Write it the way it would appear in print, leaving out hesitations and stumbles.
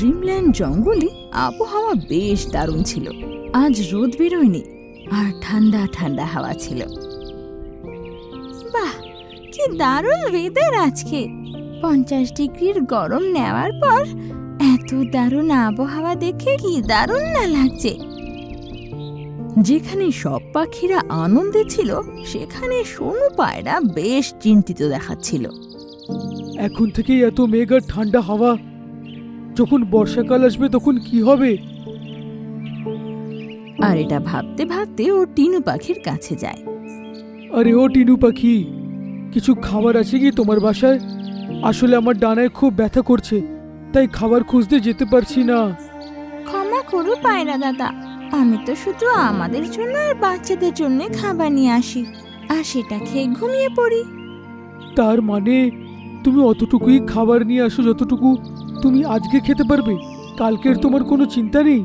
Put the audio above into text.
Dreamland জঙ্গলে আবহাওয়া বেশ দারুণ ছিল। আজ রোদ বেরোয়নি আর ঠান্ডা ঠান্ডা হাওয়া ছিল। বাহ, কি দারুণ ওয়েদার আজকে! 50 ডিগ্রির গরম নেওয়ার পর এত দারুণ আবহাওয়া দেখে কি দারুণ না লাগছে। যেখানে সব পাখিরা আনন্দে ছিল সেখানে সোনু পায়রা বেশ চিন্তিত দেখাচ্ছিল। এখন থেকেই এত মেঘ আর ঠান্ডা হাওয়া, যখন বর্ষাকাল আসবে তখন কি হবে? আর এটা ভাবতে ভাবতে ও টিনু পাখির কাছে যায়। আরে ও টিনু পাখি, কিছু খাবার আছে কি তোমার বাসায়? আসলে আমার ডানায় খুব ব্যথা করছে, তাই খাবার খুঁজতে যেতে পারছি না। ক্ষমা করো পায়রা দাদা, আমি তো শুধু আমাদের জন্য আর বাচ্চাদের জন্য খাবার নিয়ে আসি, আর সেটা খেয়ে ঘুমিয়ে পড়ি। তার মানে তুমি অতটুকুই খাবার নিয়ে আসো যতটুকু তুমি আজকে খেতে পারবে? কালকের তোমার কোনো চিন্তা নেই?